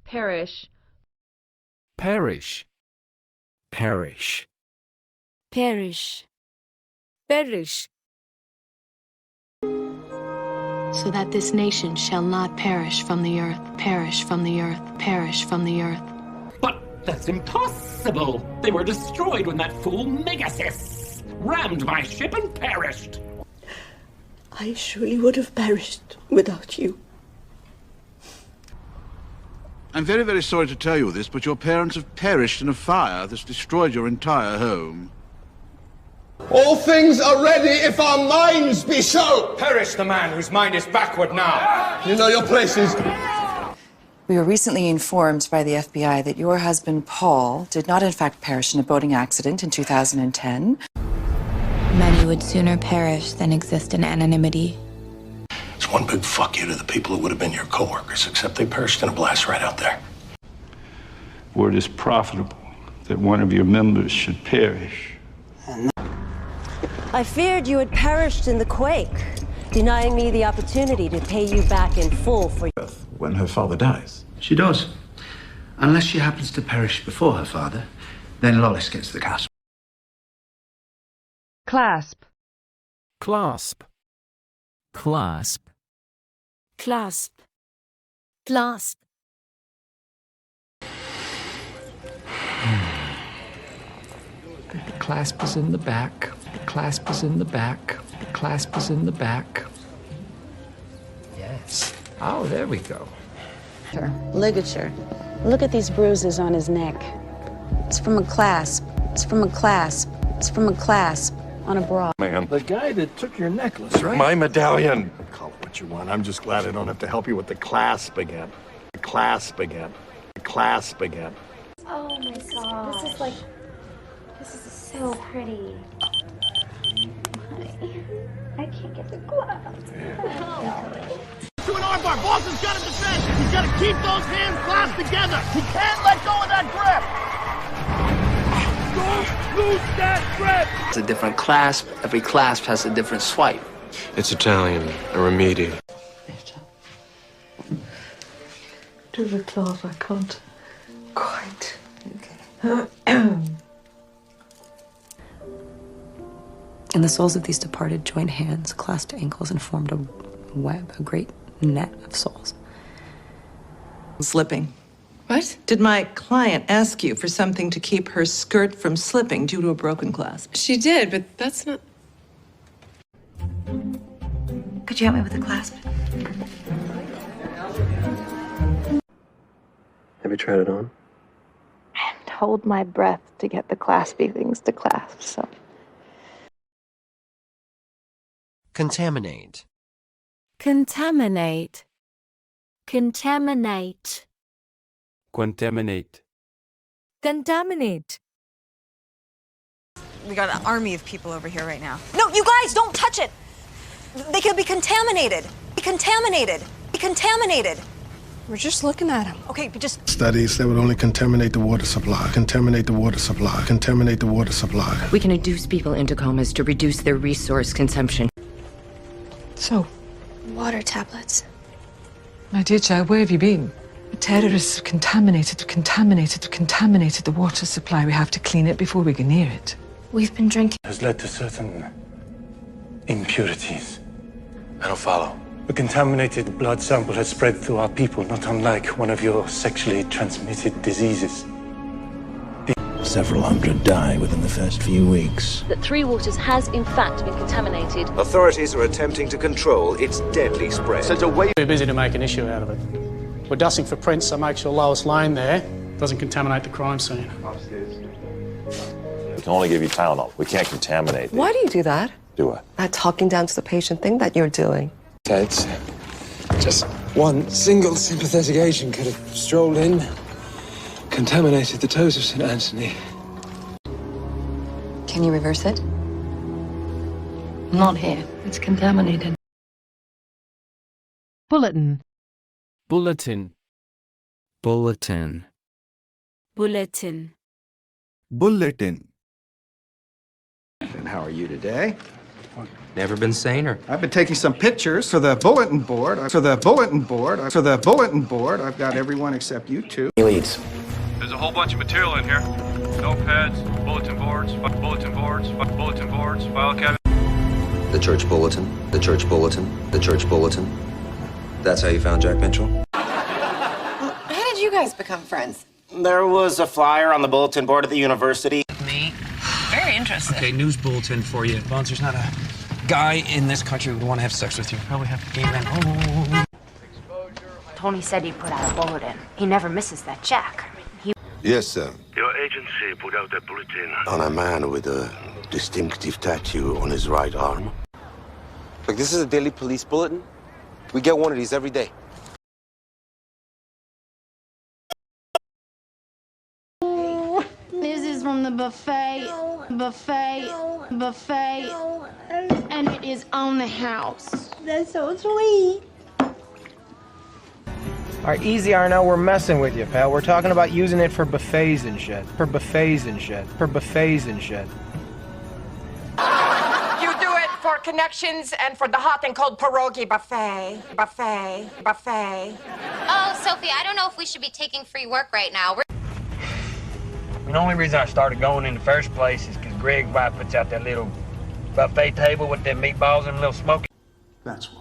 perish, perish, perish, perish, perish, so that this nation shall not perish from the earth, perish from the earth, perish from the earth. But that's impossible! They were destroyed when that fool Megasis rammed my ship and perished! I surely would have perished without you. I'm very, very sorry to tell you this, but your parents have perished in a fire that's destroyed your entire home. All things are ready if our minds be so. Perish the man whose mind is backward now. You know your places. We were recently informed by the FBI that your husband, Paul, did not in fact perish in a boating accident in 2010. Many would sooner perish than exist in anonymity. It's one big fuck you to the people who would have been your co-workers, except they perished in a blast right out there. Word is profitable that one of your members should perish. I feared you had perished in the quake, denying me the opportunity to pay you back in full for when her father dies. She does. Unless she happens to perish before her father, then Lawless gets the clasp. clasp, clasp, clasp, Clasp, clasp. The clasp is in the back. The clasp is in the back. The clasp is in the back. Yes. Oh, there we go. Ligature. Look at these bruises on his neck. It's from a clasp. It's from a clasp. It's from a clasp on a bra. Man. The guy that took your necklace, right? My medallion. Call it what you want. I'm just glad I don't have to help you with the clasp again. The clasp again. The clasp again. Oh my god. This is so pretty. I can't get the glove. To an armbar. Boss has got to defend. He's got to keep those hands clasped together. He can't let go of that grip. Don't lose that grip. It's a different clasp. Every clasp has a different swipe. It's Italian, a remedial. Do the glove, I can't quite. And the soles of these departed joined hands, clasped ankles, and formed a web, a great net of souls. Slipping. What? Did my client ask you for something to keep her skirt from slipping due to a broken clasp? She did, but that's not... Could you help me with the clasp? Have you tried it on? And hold my breath to get the claspy things to clasp, so. Contaminate. Contaminate, contaminate, contaminate, contaminate. We got an army of people over here right now. No, you guys, don't touch it! They could be contaminated. Be contaminated. Be contaminated. We're just looking at them. Okay, but just... Studies that would only contaminate the water supply, contaminate the water supply, contaminate the water supply. We can induce people into comas to reduce their resource consumption. So, Water tablets. my dear child, where have you been? The terrorists have contaminated the water supply. We have to clean it before we go near it. We've been drinking. Has led to certain impurities. I don't follow. A contaminated blood sample has spread through our people, not unlike one of your sexually transmitted diseases. Several hundred die within the first few weeks. That Three Waters has, in fact, been contaminated. Authorities are attempting to control its deadly spread. So we're too busy to make an issue out of it. We're dusting for prints, so make sure Lois Lane there doesn't contaminate the crime scene. We can only give you Tylenol. We can't contaminate Why do you do that? Do what? That talking down to the patient thing that you're doing. It's just one single sympathetic agent could have strolled in, contaminated the toes of St. Anthony. Can you reverse it? Not here. It's contaminated. Bulletin, Bulletin. Bulletin. Bulletin. Bulletin. And how are you today? Never been saner. I've been taking some pictures for the bulletin board. I've got everyone except you two. Leads. There's a whole bunch of material in here. Notepads, bulletin boards, file cabinets. The church bulletin, the church bulletin, the church bulletin. That's how you found Jack Mitchell? How did you guys become friends? There was a flyer on the bulletin board at the university. Me? Very interesting. Okay, news bulletin for you. Bones, there's not a guy in this country who would want to have sex with you. Probably have to game man. Tony said he put out a bulletin. He never misses that check. Yes, sir. Your agency put out a bulletin On a man with a distinctive tattoo on his right arm. Look, this is a daily police bulletin. We get one of these every day. This is from the buffet, and it is on the house. That's so sweet. All right, easy, Arno. We're messing with you, pal. We're talking about using it for buffets and shit. For buffets and shit. You do it for connections and for the hot and cold pierogi buffet. Oh, Sophie, I don't know if we should be taking free work right now. The only reason I started going in the first place is because Greg's wife puts out that little buffet table with them meatballs and a little smoky. That's why.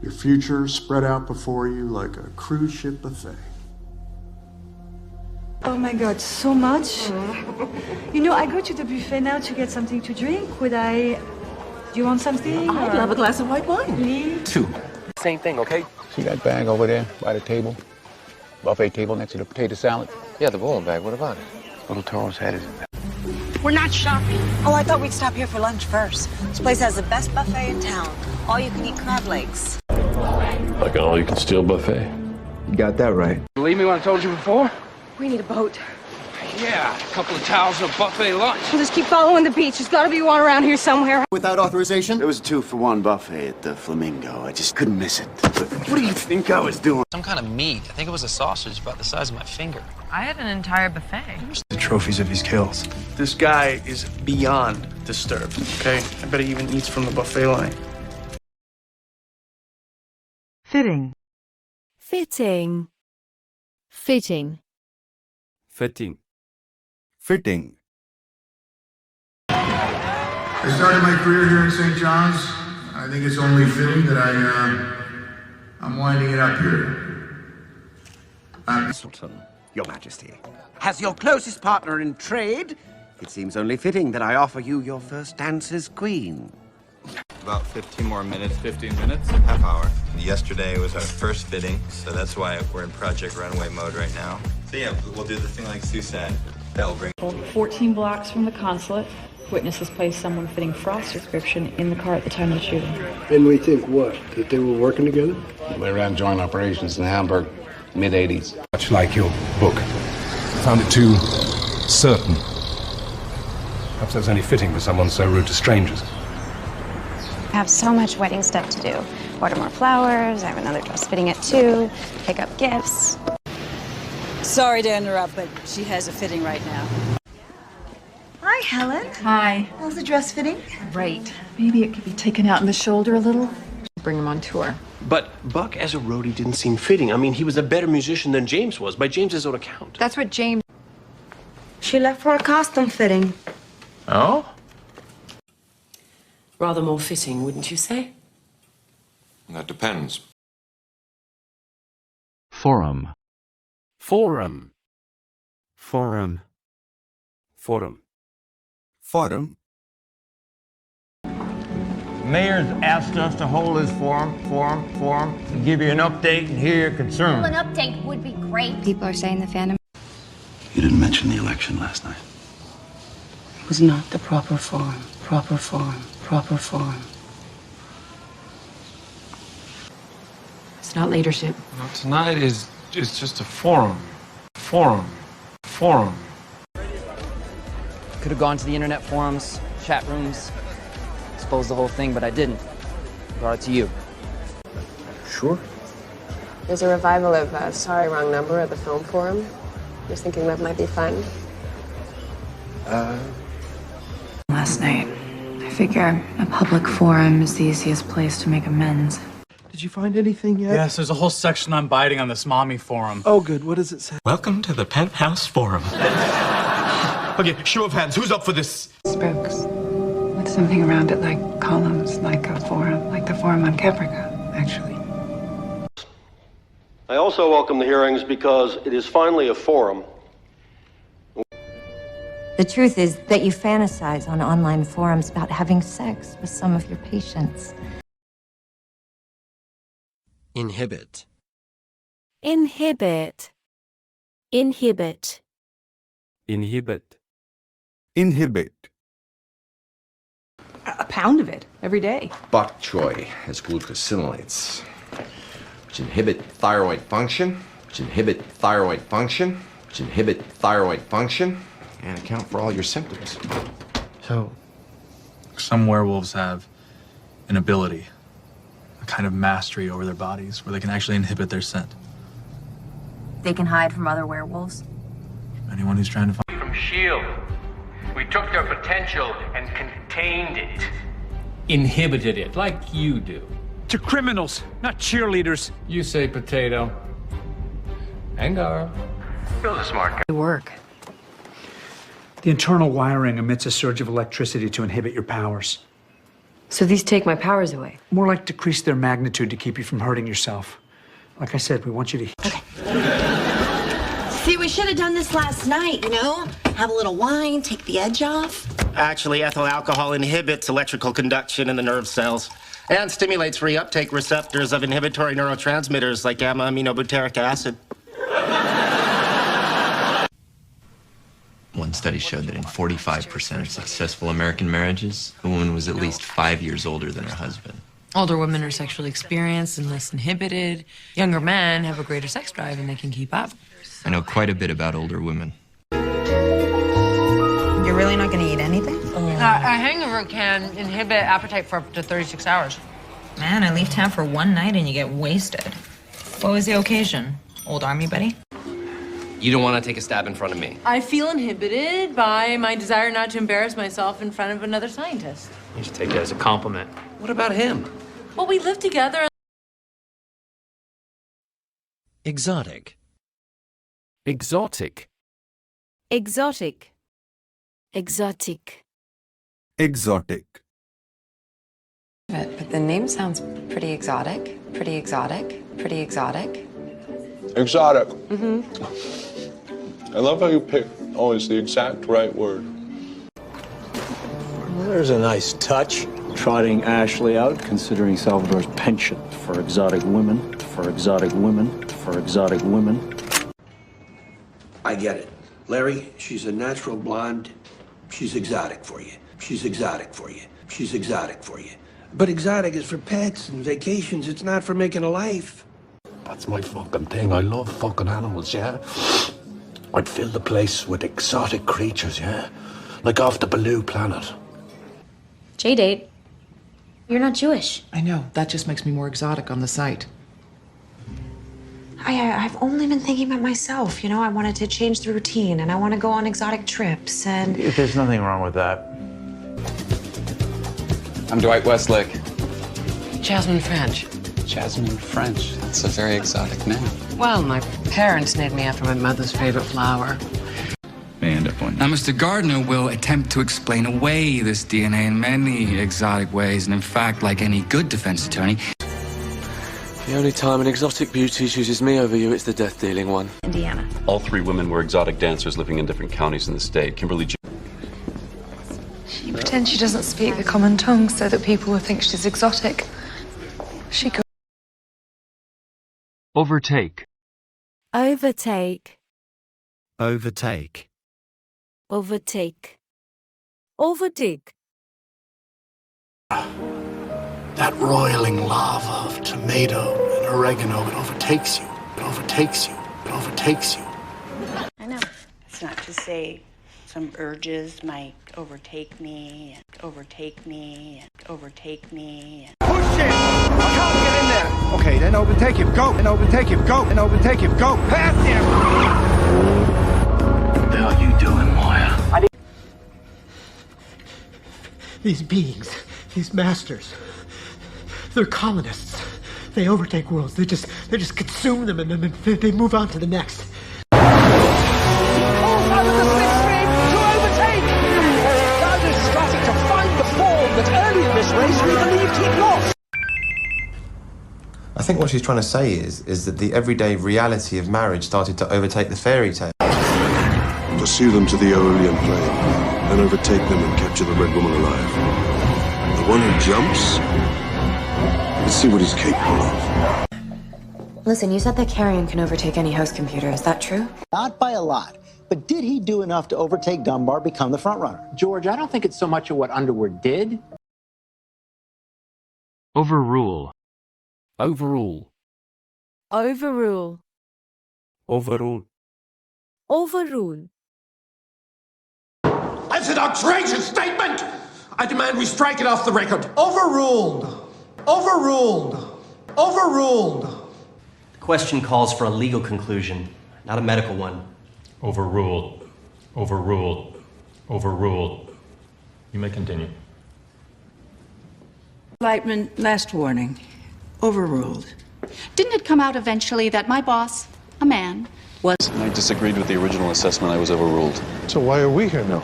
Your future spread out before you like a cruise ship buffet. Oh my God, so much. You know, I go to the buffet now to get something to drink. Do you want something? I'd love a glass of white wine. Please? 2. Same thing, okay? See that bag over there by the table? Buffet table next to the potato salad? Yeah, the bowling bag. What about it? Little Toro's head is in there. We're not shopping. Oh, I thought we'd stop here for lunch first. This place has the best buffet in town. All you can eat crab legs. Like an all-you-can-steal buffet. You got that right. Believe me when I told you before? We need a boat. Yeah, a couple of towels and a buffet lunch. We'll just keep following the beach. There's got to be one around here somewhere. Without authorization? There was a 2-for-1 buffet at the Flamingo. I just couldn't miss it. What do you think I was doing? Some kind of meat. I think it was a sausage about the size of my finger. I had an entire buffet. The trophies of his kills. This guy is beyond disturbed, okay? I bet he even eats from the buffet line. Fitting. Fitting. Fitting. Fitting. Fitting. I started my career here in St. John's. I think it's only fitting that I'm winding it up here. Sultan, Your Majesty, as your closest partner in trade, it seems only fitting that I offer you your first dance as queen. About 15 more minutes. 15 minutes? Half hour. Yesterday was our first fitting, so that's why we're in Project Runway mode right now. So yeah, we'll do the thing like Sue said. That'll bring 14 blocks from the consulate. Witnesses placed someone fitting Frost's description in the car at the time of the shooting. And we think what? That they were working together? They ran joint operations in Hamburg, mid-80s. Much like your book. Found it too certain. Perhaps that's only fitting for someone so rude to strangers. I have so much wedding stuff to do. Order more flowers, I have another dress fitting at 2, pick up gifts. Sorry to interrupt, but she has a fitting right now. Hi, Helen. Hi. How's the dress fitting? Great. Maybe it could be taken out in the shoulder a little. Bring him on tour. But Buck as a roadie didn't seem fitting. I mean, he was a better musician than James was, by James's own account. That's what James... She left for a costume fitting. Oh? Rather more fitting, wouldn't you say? That depends. Forum. Forum. Forum. Forum. Forum. Mayor's asked us to hold this forum, to give you an update and hear your concerns. An update would be great. People are saying the Phantom. You didn't mention the election last night. It was not the proper forum. Proper forum. Proper forum. It's not leadership. No, tonight is just a forum. Could have gone to the internet forums, chat rooms, exposed the whole thing, but I didn't. Brought it to you. Sure. There's a revival of Sorry Wrong Number at the film forum. Just thinking that might be fun. Last night, figure a public forum is the easiest place to make amends. Did you find anything yet? Yes, there's a whole section on biting on this mommy forum. Oh, good. What does it say? Welcome to the Penthouse Forum. Okay, show of hands. Who's up for this? Spokes. With something around it like columns, like a forum, like the forum on Caprica, actually. I also welcome the hearings because it is finally a forum. The truth is that you fantasize on online forums about having sex with some of your patients. Inhibit. Inhibit. Inhibit. Inhibit. Inhibit. A pound of it every day. Bok choy has glucosinolates, which inhibit thyroid function, which inhibit thyroid function, which inhibit thyroid function, and account for all your symptoms. So, some werewolves have an ability, a kind of mastery over their bodies, where they can actually inhibit their scent. They can hide from other werewolves? Anyone who's trying to find... From S.H.I.E.L.D. We took their potential and contained it. Inhibited it, like you do. To criminals, not cheerleaders. You say potato. Angar. Build a smart guy. Work. The internal wiring emits a surge of electricity to inhibit your powers. So these take my powers away? More like decrease their magnitude to keep you from hurting yourself. Like I said, we want you to... Okay. See, we should have done this last night, you know? Have a little wine, take the edge off. Actually, ethyl alcohol inhibits electrical conduction in the nerve cells and stimulates reuptake receptors of inhibitory neurotransmitters like gamma-aminobutyric acid. One study showed that in 45% of successful American marriages, the woman was at least 5 years older than her husband. Older women are sexually experienced and less inhibited. Younger men have a greater sex drive and they can keep up. I know quite a bit about older women. You're really not going to eat anything? A hangover can inhibit appetite for up to 36 hours. Man, I leave town for one night and you get wasted. What was the occasion? Old army buddy? You don't want to take a stab in front of me. I feel inhibited by my desire not to embarrass myself in front of another scientist. You should take that as a compliment. What about him? Well, we live together. Exotic. Exotic. Exotic. Exotic. Exotic. But the name sounds pretty exotic. Pretty exotic. Pretty exotic. Exotic. I love how you pick always the exact right word. Well, there's a nice touch. Trotting Ashley out, considering Salvador's penchant for exotic women, for exotic women, for exotic women. I get it. Larry, she's a natural blonde. She's exotic for you. She's exotic for you. She's exotic for you. But exotic is for pets and vacations. It's not for making a life. That's my fucking thing. I love fucking animals, yeah? I'd fill the place with exotic creatures, yeah? Like off the Baloo planet. J-Date, you're not Jewish. I know. That just makes me more exotic on the site. I've only been thinking about myself. You know, I wanted to change the routine, and I want to go on exotic trips, and... There's nothing wrong with that. I'm Dwight Westlake. Jasmine French. Jasmine French. That's a very exotic name. Well, my parents named me after my mother's favorite flower. May end up on. Now, Mr. Gardner will attempt to explain away this DNA in many exotic ways, and in fact, like any good defense attorney... The only time an exotic beauty chooses me over you, it's the death-dealing one. Indiana. All three women were exotic dancers living in different counties in the state. Kimberly... She pretends she doesn't speak the common tongue so that people will think she's exotic. She could... Overtake. Overtake. Overtake. Overtake. Overtake. That roiling lava of tomato and oregano, it overtakes you. It overtakes you. It overtakes you. I know. It's not to say some urges might overtake me, overtake me, overtake me. Push it! I can't get in there! Okay, then overtake him. Go! And overtake him. Go! And overtake him. Go! Past him! What the hell are you doing, Moya? These beings, these masters, they're colonists. They overtake worlds. They just consume them and then they move on to the next. I think what she's trying to say is that the everyday reality of marriage started to overtake the fairy tale. Pursue them to the Aeolian plain, then overtake them and capture the Red Woman alive. The one who jumps, let's see what he's capable of. Listen, you said that Carrion can overtake any host computer. Is that true? Not by a lot. But did he do enough to overtake Dunbar, become the front runner? George, I don't think it's so much of what Underwood did. Overrule. Overrule. Overrule. Overrule. Overrule. That's an outrageous statement! I demand we strike it off the record. Overruled. Overruled. Overruled. The question calls for a legal conclusion, not a medical one. Overruled. Overruled. Overruled. You may continue. Lightman, last warning. Overruled. Didn't it come out eventually that my boss, a man, was... I disagreed with the original assessment. I was overruled. So why are we here now?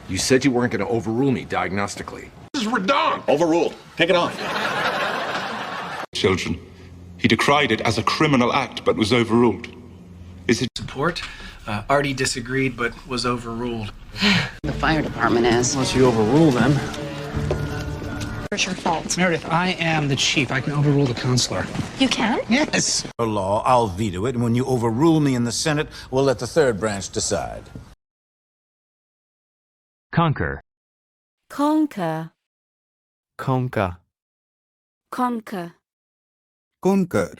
You said you weren't going to overrule me diagnostically. This is redundant. Overruled. Take it on. Children. He decried it as a criminal act, but was overruled. Is it support? Artie disagreed, but was overruled. The fire department is. Unless you overrule them. It's your fault. Meredith, I am the chief. I can overrule the counselor. You can? Yes. A law, I'll veto it, and when you overrule me in the Senate, we'll let the third branch decide. Conquer. Conquer. Conquer. Conquer. Conquer.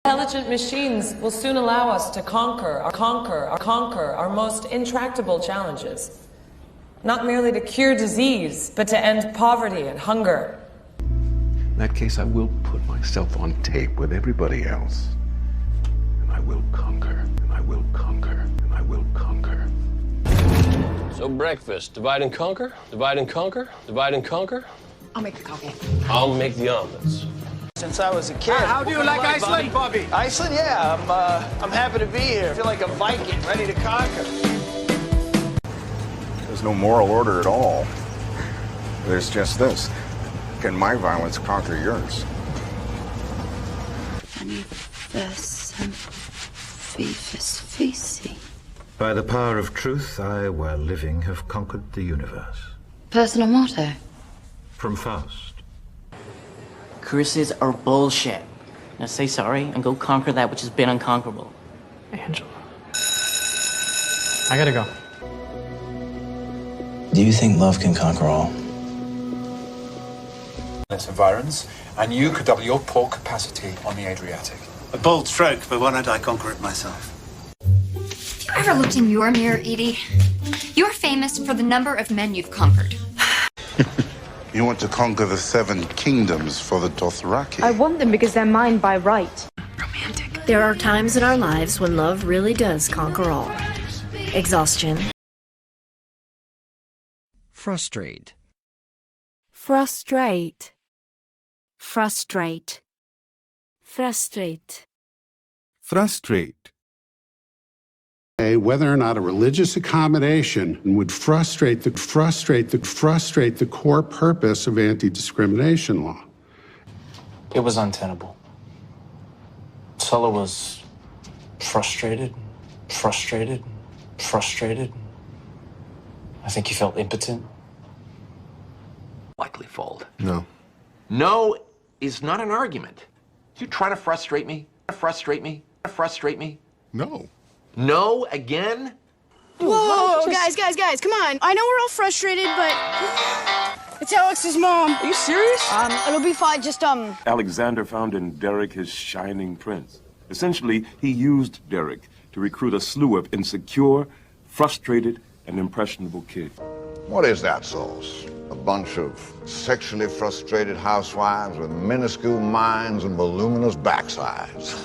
Intelligent machines will soon allow us to conquer our most intractable challenges. Not merely to cure disease, but to end poverty and hunger. In that case, I will put myself on tape with everybody else. And I will conquer, and I will conquer, and I will conquer. So breakfast, divide and conquer, divide and conquer, divide and conquer. I'll make the coffee. I'll make the omelets. Since I was a kid. How do you like Iceland, Bobby? Iceland, yeah. I'm happy to be here. I feel like a Viking, ready to conquer. There's no moral order at all. There's just this. Can my violence conquer yours? By the power of truth, I, while living, have conquered the universe. Personal motto. From Faust. Curses are bullshit. Now say sorry and go conquer that which has been unconquerable. Angela. I gotta go. Do you think love can conquer all? Its environs, and you could double your port capacity on the Adriatic. A bold stroke, but why don't I conquer it myself? Have you ever looked in your mirror, Edie? You're famous for the number of men you've conquered. You want to conquer the 7 kingdoms for the Dothraki? I want them because they're mine by right. There are times in our lives when love really does conquer all. Exhaustion. Frustrate. Frustrate. Frustrate. Frustrate. Frustrate. Whether or not a religious accommodation would frustrate the core purpose of anti-discrimination law. It was untenable. Sulla was frustrated. I think he felt impotent. Likely fold. No. No is not an argument. You try to frustrate me? Frustrate me? No. No again? Whoa, guys, come on. I know we're all frustrated, but it's Alex's mom. Are you serious? It'll be fine, just, Alexander found in Derek his shining prince. Essentially, he used Derek to recruit a slew of insecure, frustrated, and impressionable kids. What is that sauce? A bunch of sexually frustrated housewives with minuscule minds and voluminous backsides.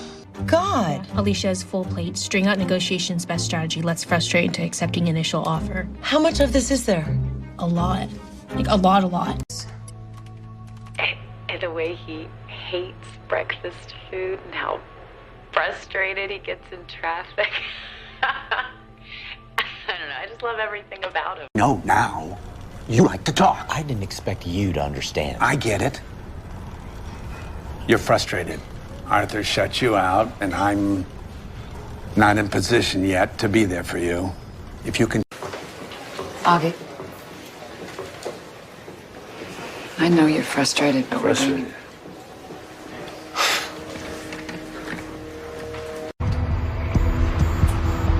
God. Alicia's full plate, string out negotiations best strategy, let's frustrate into accepting initial offer. How much of this is there? A lot. Like a lot. And the way he hates breakfast food and how frustrated he gets in traffic. I don't know, I just love everything about him. No, now. You like to talk. I didn't expect you to understand. I get it. You're frustrated. Arthur shut you out, and I'm not in position yet to be there for you. If you can... Augie. I know you're frustrated, but Frustrated.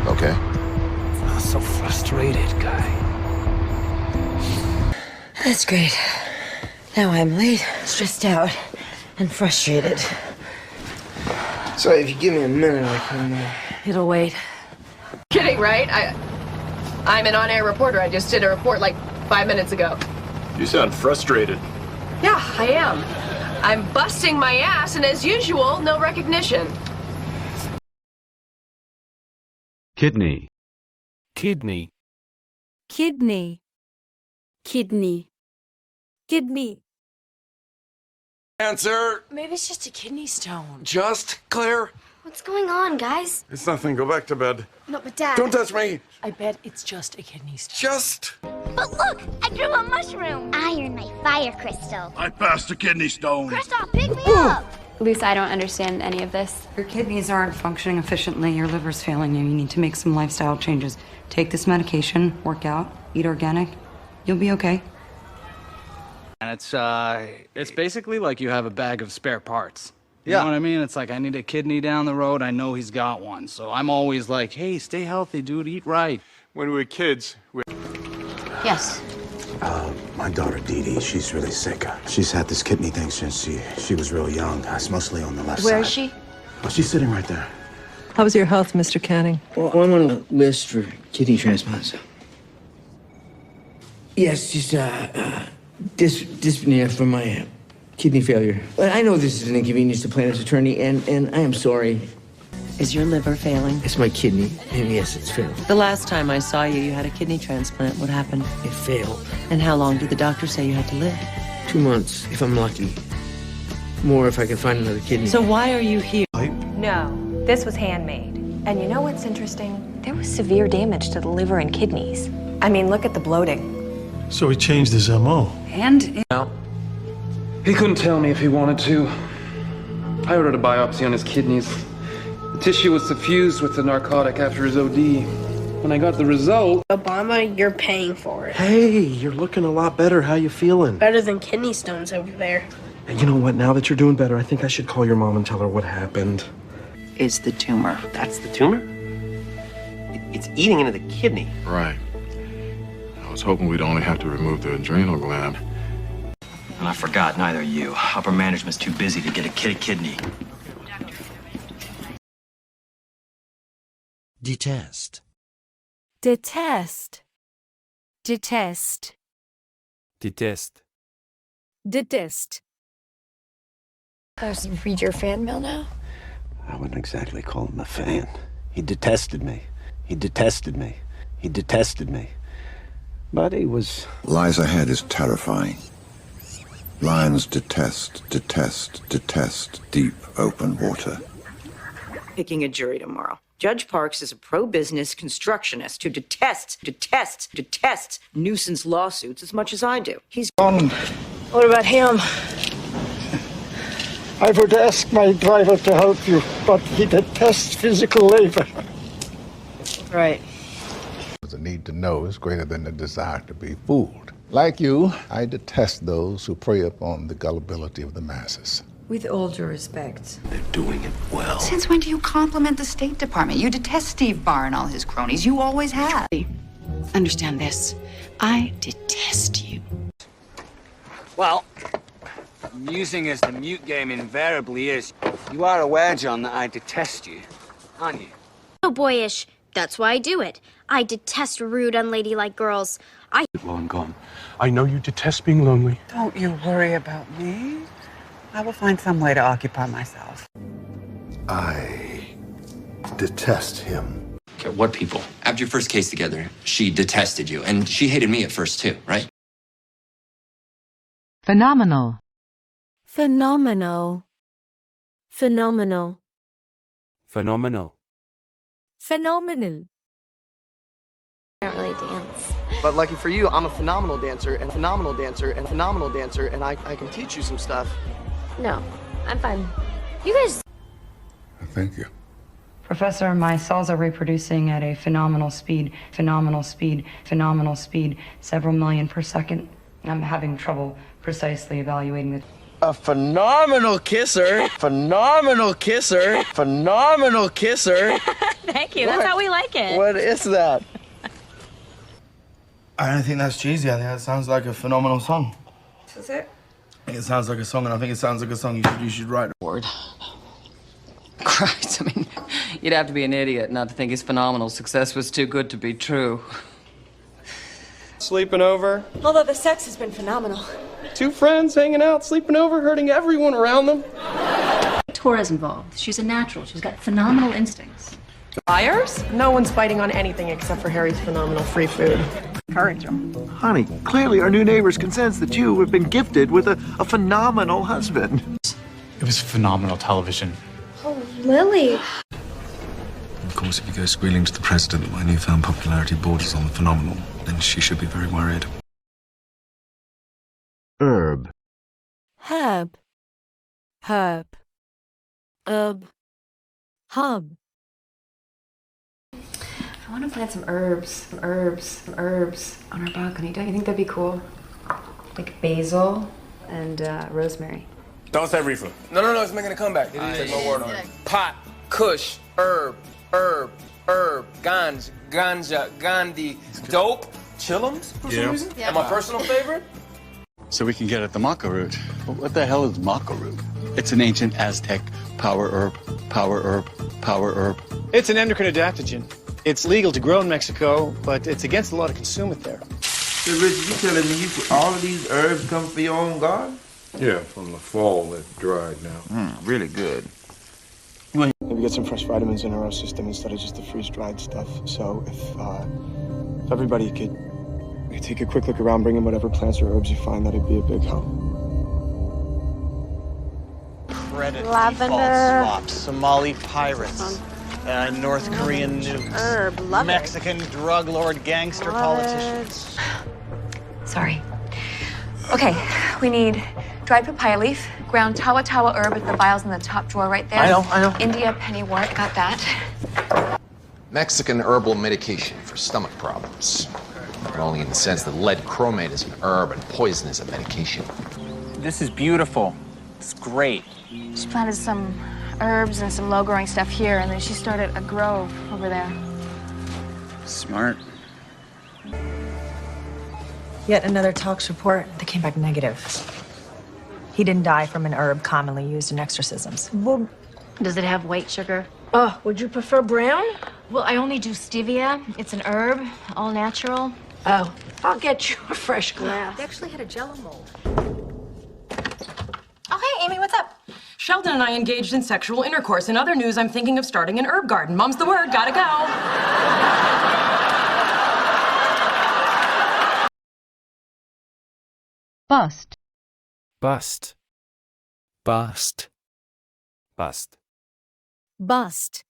Okay. Oh, so frustrated, guy. That's great. Now I'm late, stressed out, and frustrated. So if you give me a minute, I can... It'll wait. Kidding, right? I'm an on-air reporter. I just did a report like 5 minutes ago. You sound frustrated. Yeah, I am. I'm busting my ass, and as usual, no recognition. Kidney. Kidney. Kidney. Kidney. Kidney. Answer. Maybe it's just a kidney stone. Just, Claire. What's going on, guys? It's nothing. Go back to bed. No, but Dad... Don't touch me. I bet it's just a kidney stone. Just. But look! I grew a mushroom! Iron my fire crystal. I passed a kidney stone. Kristoff, pick me up! Luce, I don't understand any of this. Your kidneys aren't functioning efficiently. Your liver's failing you. You need to make some lifestyle changes. Take this medication, work out, eat organic. You'll be okay. And it's basically like you have a bag of spare parts. You know what I mean? It's like I need a kidney down the road. I know he's got one. So I'm always like, hey, stay healthy, dude. Eat right. When we were kids, Yes. My daughter, Dee Dee, she's really sick. She's had this kidney thing since she was real young. It's mostly on the left side. Where is she? Oh, she's sitting right there. How's your health, Mr. Canning? Well, I'm on the list for kidney transplants. Yes, just, dyspnea from my kidney failure. But I know this is an inconvenience to plaintiff's attorney, and I am sorry. Is your liver failing? It's my kidney, and yes, it's failing. The last time I saw you, you had a kidney transplant. What happened? It failed. And how long did the doctor say you had to live? 2 months, if I'm lucky. More if I can find another kidney. So why are you here? No, this was handmade. And you know what's interesting? There was severe damage to the liver and kidneys. I mean, look at the bloating. So he changed his MO. And... He couldn't tell me if he wanted to. I ordered a biopsy on his kidneys. The tissue was suffused with the narcotic after his OD. When I got the result... Obama, you're paying for it. Hey, you're looking a lot better. How you feeling? Better than kidney stones over there. And you know what? Now that you're doing better, I think I should call your mom and tell her what happened. Is the tumor. That's the tumor? It's eating into the kidney. Right. I was hoping we'd only have to remove the adrenal gland. And I forgot, neither of you. Upper management's too busy to get a kidney. Detest. Detest. Detest. Detest. Detest. You read your fan mail now? I wouldn't exactly call him a fan. He detested me. He detested me. He detested me. But he was... Lies ahead is terrifying. Lions detest deep open water. Picking a jury tomorrow. Judge Parks is a pro-business constructionist who detests nuisance lawsuits as much as I do. He's gone. What about him? I would ask my driver to help you, but he detests physical labor. Right. The need to know is greater than the desire to be fooled. Like you, I detest those who prey upon the gullibility of the masses. With all due respect. They're doing it well. Since when do you compliment the State Department? You detest Steve Barr and all his cronies. You always have. Understand this. I detest you. Well, amusing as the mute game invariably is, you are aware, John, that I detest you, aren't you? So boyish. That's why I do it. I detest rude, unladylike girls. Long gone. I know you detest being lonely. Don't you worry about me. I will find some way to occupy myself. I detest him. Okay, what people? After your first case together, she detested you, and she hated me at first too, right? Phenomenal. Phenomenal. Phenomenal. Phenomenal. Phenomenal. I don't really dance. But lucky for you, I'm a phenomenal dancer, and a phenomenal dancer, and a phenomenal dancer, and I can teach you some stuff. No, I'm fine. You guys... Thank you. Professor, my cells are reproducing at a phenomenal speed, phenomenal speed, phenomenal speed, several million per second. I'm having trouble precisely evaluating the... A phenomenal kisser, phenomenal kisser, phenomenal kisser. Thank you, that's how we like it. What is that? I don't think that's cheesy. I think that sounds like a phenomenal song. Is it? I think it sounds like a song, and I think it sounds like a song you should write. Word. Christ, I mean, you'd have to be an idiot not to think his phenomenal success was too good to be true. Sleeping over. Although the sex has been phenomenal. Two friends hanging out, sleeping over, hurting everyone around them. Tora's involved. She's a natural. She's got phenomenal instincts. Liars? No one's biting on anything except for Harry's phenomenal free food. Encourage him. Honey, clearly our new neighbors can sense that you have been gifted with a phenomenal husband. It was phenomenal television. Oh, Lily. Of course, if you go squealing to the president that my newfound popularity borders on the phenomenal, then she should be very worried. Herb. Herb. Herb. Herb. Hub. I want to plant some herbs on our balcony. Don't you think that'd be cool? Like basil and rosemary. Don't say reefer. No, it's making a comeback. Take my word on it. Pot, kush, herb, ganja, Gandhi, dope, chillums for some reason. And my personal favorite? So we can get at the maca root. But what the hell is maca root? It's an ancient Aztec power herb. It's an endocrine adaptogen. It's legal to grow in Mexico, but it's against the law to consume it there. So, Richard, you telling me all of these herbs come from your own garden? Yeah, from the fall they're dried now. Really good. Maybe get some fresh vitamins in our system instead of just the freeze-dried stuff. So if everybody could take a quick look around, bring in whatever plants or herbs you find, that'd be a big help. Credit default swaps, Somali pirates, North Korean nukes, Herb, love Mexican drug lord gangster politicians. Sorry. Okay, we need dried papaya leaf, ground tawa herb with the vials in the top drawer right there. I know. India pennywort, got that. Mexican herbal medication for stomach problems. But only in the sense that lead chromate is an herb and poison is a medication. This is beautiful. It's great. She planted some herbs and some low-growing stuff here, and then she started a grove over there. Smart. Yet another tox report that came back negative. He didn't die from an herb commonly used in exorcisms. Well, does it have white sugar? Oh, would you prefer brown? Well, I only do stevia. It's an herb, all natural. Oh, I'll get you a fresh glass. They actually had a jello mold. Oh, hey, Amy, what's up? Sheldon and I engaged in sexual intercourse. In other news, I'm thinking of starting an herb garden. Mom's the word, gotta go. Bust. Bust. Bust. Bust. Bust.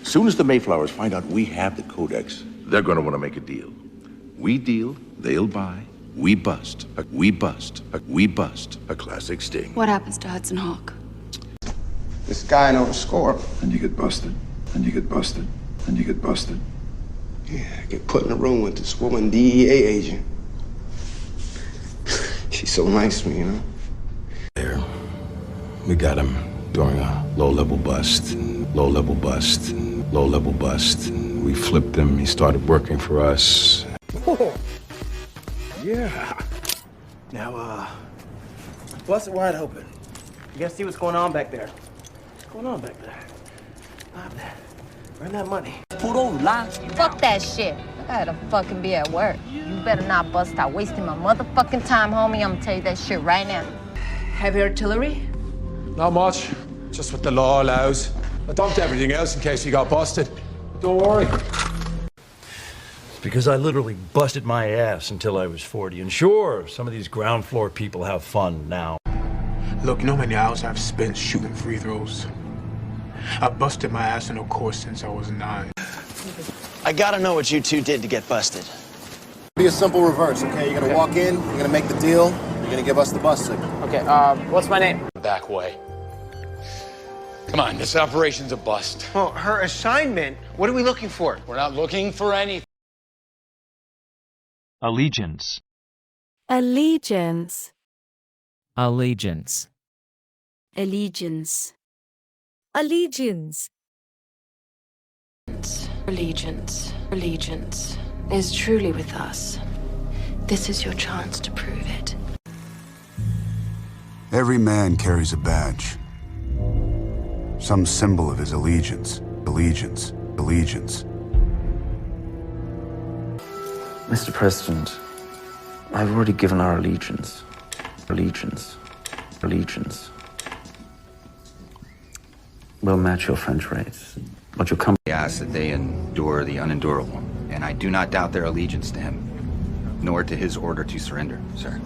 Soon as the Mayflowers find out we have the Codex, they're going to want to make a deal. We deal, they'll buy. We bust. We bust. We bust. A classic sting. What happens to Hudson Hawk? This guy don't score, and you get busted, and you get busted, and you get busted. Yeah, I get put in a room with this woman DEA agent. She's so nice to me, you know? There. We got him during a low-level bust. Low-level bust. Low-level bust. We flipped him. He started working for us. Oh. Yeah. Now, bust it wide open. You gotta see what's going on back there. What's going on back there? Earn that money. Fuck that shit. I gotta fucking be at work. You better not bust out wasting my motherfucking time, homie. I'm gonna tell you that shit right now. Heavy artillery? Not much. Just what the law allows. I dumped everything else in case you got busted. Don't worry. Because I literally busted my ass until I was 40. And sure, some of these ground floor people have fun now. Look, you know how many hours I've spent shooting free throws? I busted my ass in a course since I was 9. I gotta know what you two did to get busted. Be a simple reverse, okay? You're gonna walk in, you're gonna make the deal, you're gonna give us the bus signal. Okay, what's my name? Back way. Come on, this operation's a bust. Well, her assignment, what are we looking for? We're not looking for anything. Allegiance. Allegiance. Allegiance. Allegiance. Allegiance. Allegiance. Allegiance is truly with us. This is your chance to prove it. Every man carries a badge. Some symbol of his allegiance. Allegiance. Allegiance. Mr. President, I've already given our allegiance. Allegiance. Allegiance. We'll match your French rates. But you'll come. I ask that they endure the unendurable, and I do not doubt their allegiance to him, nor to his order to surrender, sir.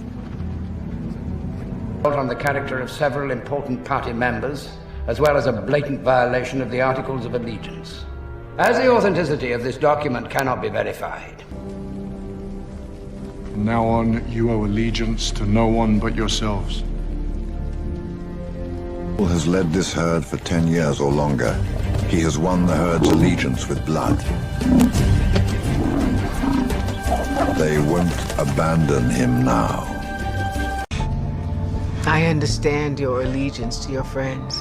On the character of several important party members, as well as a blatant violation of the Articles of Allegiance. As the authenticity of this document cannot be verified. From now on, you owe allegiance to no one but yourselves. Who has led this herd for 10 years or longer. He has won the herd's allegiance with blood. They won't abandon him now. I understand your allegiance to your friends.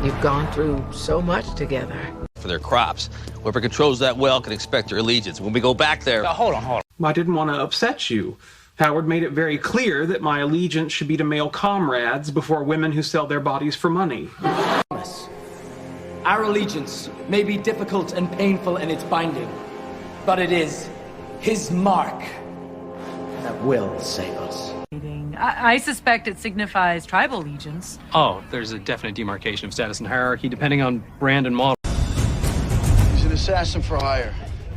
You've gone through so much together. For their crops. Whoever controls that well can expect their allegiance. When we go back there... Now, hold on. I didn't want to upset you. Howard made it very clear that my allegiance should be to male comrades before women who sell their bodies for money. Our allegiance may be difficult and painful in its binding, but it is his mark that will save us. I suspect it signifies tribal allegiance. Oh, there's a definite demarcation of status and hierarchy depending on brand and model. He's an assassin for hire.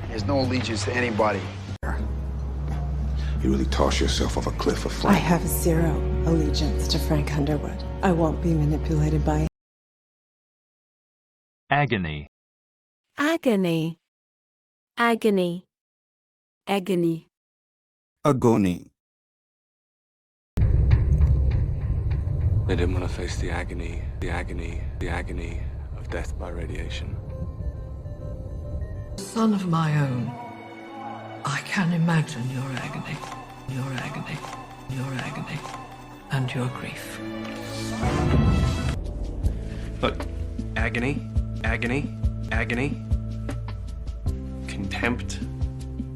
He has no allegiance to anybody. You really toss yourself off a cliff of flame. I have zero allegiance to Frank Underwood. I won't be manipulated by Agony. Agony. Agony. Agony. Agony. They didn't want to face the agony of death by radiation. Son of my own, I can imagine your agony, and your grief. Look, agony, contempt,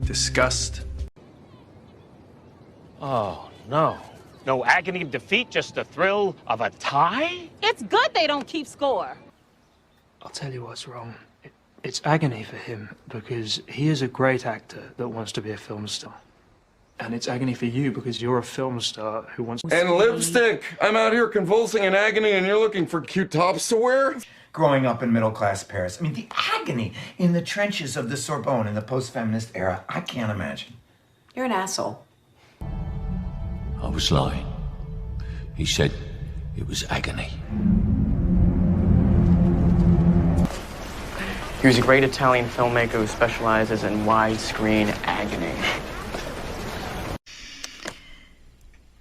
disgust. Oh, no. No agony of defeat, just the thrill of a tie? It's good they don't keep score. I'll tell you what's wrong. It's agony for him because he is a great actor that wants to be a film star. And it's agony for you because you're a film star who wants... And lipstick! I'm out here convulsing in agony and you're looking for cute tops to wear? Growing up in middle-class Paris, I mean, the agony in the trenches of the Sorbonne in the post-feminist era, I can't imagine. You're an asshole. I was lying. He said it was agony. He was a great Italian filmmaker who specializes in widescreen agony.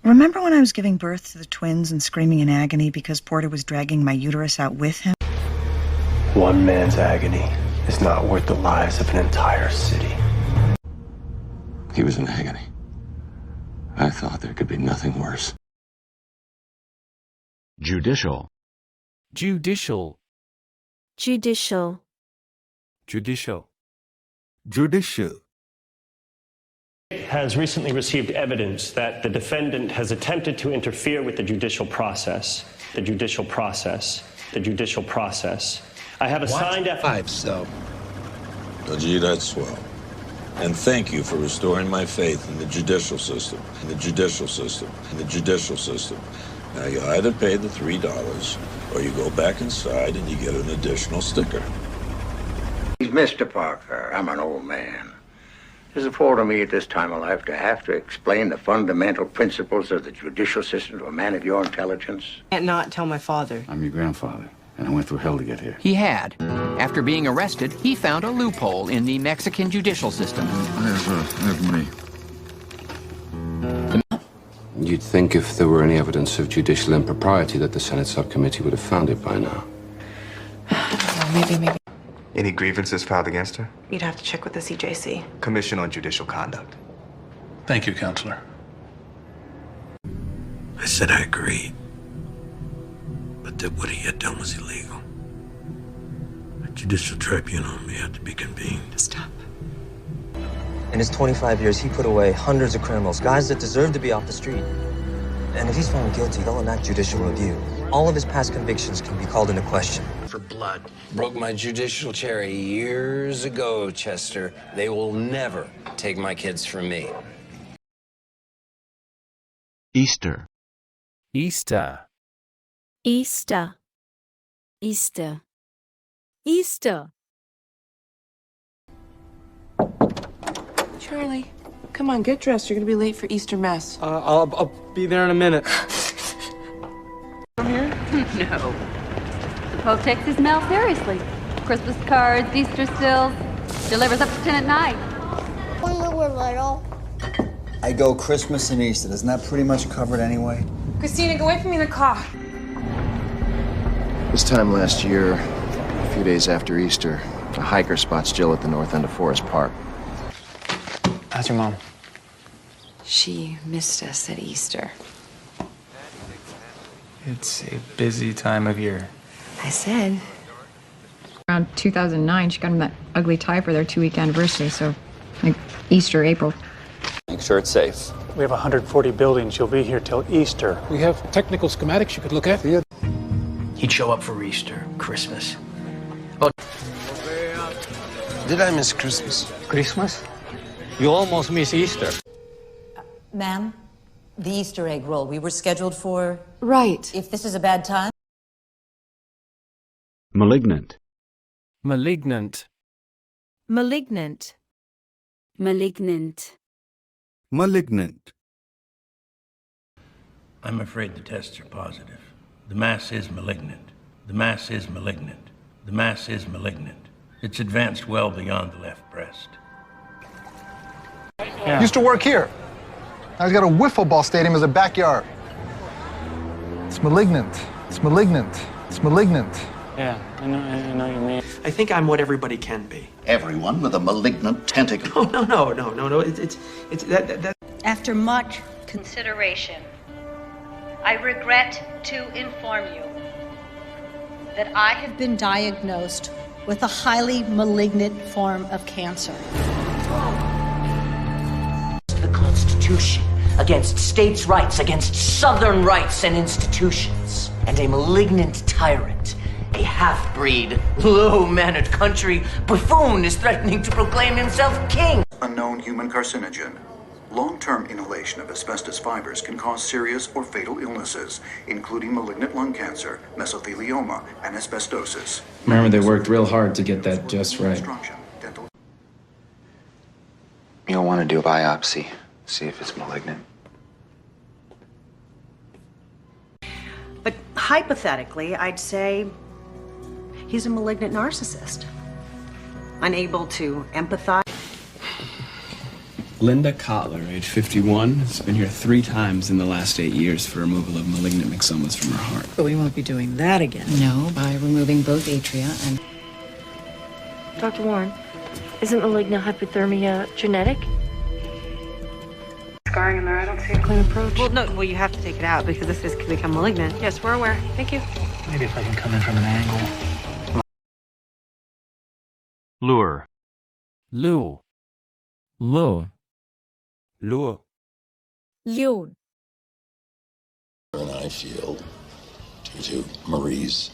Remember when I was giving birth to the twins and screaming in agony because Porter was dragging my uterus out with him? One man's agony is not worth the lives of an entire city. He was in agony. I thought there could be nothing worse. Judicial. Judicial. Judicial. Judicial. Judicial. Has recently received evidence that the defendant has attempted to interfere with the judicial process. The judicial process. The judicial process. I have assigned F5, so. Oh, gee, that's swell. And thank you for restoring my faith in the judicial system, in the judicial system, in the judicial system. Now, you either pay the $3, or you go back inside and you get an additional sticker. Mr. Parker, I'm an old man. Does it fall to me at this time of life to have to explain the fundamental principles of the judicial system to a man of your intelligence? I can't not tell my father. I'm your grandfather, and I went through hell to get here. He had. After being arrested, he found a loophole in the Mexican judicial system. I have money. You'd think if there were any evidence of judicial impropriety that the Senate subcommittee would have found it by now. Maybe. Any grievances filed against her? You'd have to check with the CJC. Commission on Judicial Conduct. Thank you, Counselor. I said I agreed. But that what he had done was illegal. A judicial tribunal may have to be convened. Stop. In his 25 years, he put away hundreds of criminals, guys that deserve to be off the street. And if he's found guilty, they'll enact judicial review. All of his past convictions can be called into question. For blood. Broke my judicial cherry years ago, Chester. They will never take my kids from me. Easter. Easter. Easter. Easter. Easter. Charlie, come on, get dressed. You're gonna be late for Easter Mass. I'll be there in a minute. From here? No. The Pope takes his mail seriously. Christmas cards, Easter stills, delivers up to 10 at night. When we were little. I go Christmas and Easter. Isn't that pretty much covered anyway? Christina, go away from me in the car. This time last year, a few days after Easter, a hiker spots Jill at the north end of Forest Park. How's your mom? She missed us at Easter. It's a busy time of year. I said. Around 2009, she got him that ugly tie for their 2-week anniversary, so like Easter, April. Make sure it's safe. We have 140 buildings. You'll be here till Easter. We have technical schematics you could look at. He'd show up for Easter, Christmas. Did I miss Christmas? Christmas? You almost miss Easter. Ma'am, the Easter egg roll we were scheduled for. Right. If this is a bad time. Malignant. Malignant. Malignant. Malignant. Malignant. I'm afraid the tests are positive. The mass is malignant. The mass is malignant. The mass is malignant. It's advanced well beyond the left breast. Yeah. Used to work here. Now he's got a wiffle ball stadium as a backyard. It's malignant. It's malignant. It's malignant. Yeah, I know what you mean. I think I'm what everybody can be. Everyone with a malignant tentacle. No. It's that. After much consideration, I regret to inform you that I have been diagnosed with a highly malignant form of cancer. The Constitution, against states' rights, against Southern rights and institutions, and a malignant tyrant, a half-breed, low-mannered country buffoon is threatening to proclaim himself king. A known human carcinogen. Long-term inhalation of asbestos fibers can cause serious or fatal illnesses, including malignant lung cancer, mesothelioma, and asbestosis. Remember, they worked real hard to get that just right. You'll want to do a biopsy, see if it's malignant. But hypothetically, I'd say he's a malignant narcissist. Unable to empathize. Linda Kotler, age 51, has been here 3 times in the last 8 years for removal of malignant myxomas from her heart. But we won't be doing that again. No, by removing both atria and... Dr. Warren, isn't malignant hypothermia genetic? Scarring in there, I don't see a clean approach. Well, you have to take it out because this can become malignant. Yes, we're aware. Thank you. Maybe if I can come in from an angle. Lure. Lure. Lure. Lure. Lure. And I feel, due to Marie's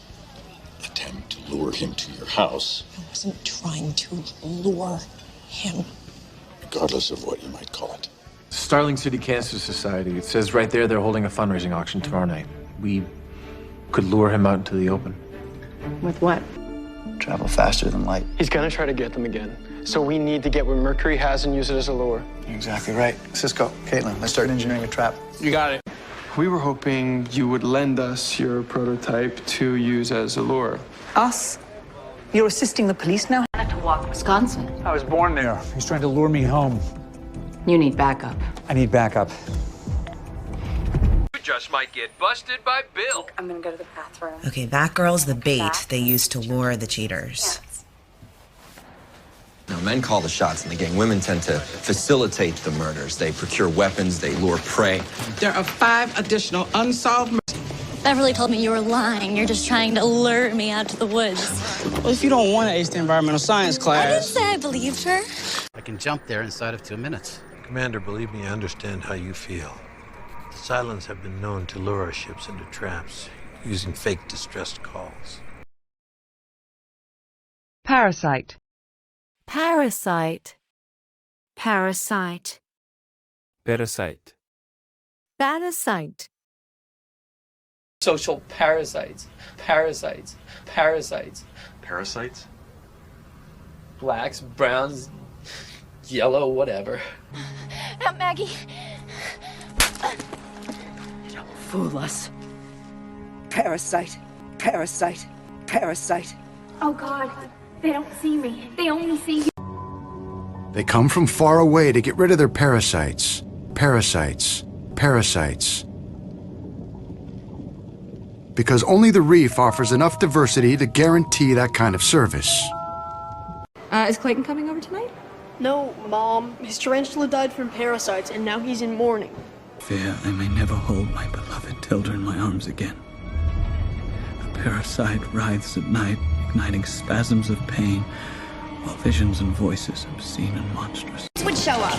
attempt to lure him to your house, I wasn't trying to lure him. regardless of what you might call it. Starling City Cancer Society. It says right there they're holding a fundraising auction tomorrow night. We could lure him out into the open. With what? Travel faster than light. He's gonna try to get them again. So we need to get what Mercury has and use it as a lure. You're exactly right. Cisco, Caitlin, let's start engineering a trap. You got it. We were hoping you would lend us your prototype to use as a lure. Us? You're assisting the police now? To walk Wisconsin. I was born there. He's trying to lure me home. You need backup. I need backup. You just might get busted by Bill. I'm gonna go to the bathroom. Okay, that girl's the bait they use to lure the cheaters. Now, men call the shots in the gang. Women tend to facilitate the murders. They procure weapons, they lure prey. There are 5 additional unsolved murders. Beverly told me you were lying. You're just trying to lure me out to the woods. Well, if you don't want to ace the environmental science class... I didn't say I believed her. I can jump there inside of 2 minutes. Commander, believe me, I understand how you feel. The Cylons have been known to lure our ships into traps, using fake distressed calls. Parasite. Parasite. Parasite. Parasite. Parasite. Social parasites. Parasites. Parasites. Parasites? Blacks, browns, yellow, whatever. Aunt Maggie. Don't fool us. Parasite. Parasite. Parasite. Oh, God. They don't see me. They only see you. They come from far away to get rid of their parasites. Parasites. Parasites. Because only the reef offers enough diversity to guarantee that kind of service. Is Clayton coming over tonight? No, Mom. His tarantula died from parasites, and now he's in mourning. Fear I may never hold my beloved Tilda in my arms again. A parasite writhes at night, igniting spasms of pain, while visions and voices obscene and monstrous would show up.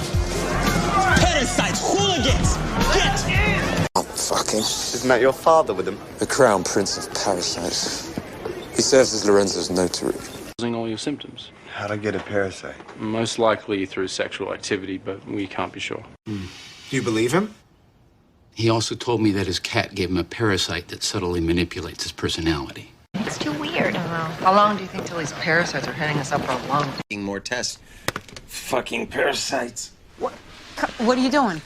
Parasites, hooligans! Get! Oh, fucking. Isn't that your father with him? The Crown Prince of Parasites. He serves as Lorenzo's notary. Losing all your symptoms. How'd I get a parasite? Most likely through sexual activity, but we can't be sure. Do you believe him? He also told me that his cat gave him a parasite that subtly manipulates his personality. It's too weird. I don't know. How long do you think till these parasites are hitting us up our lungs? More tests. Fucking parasites. What are you doing?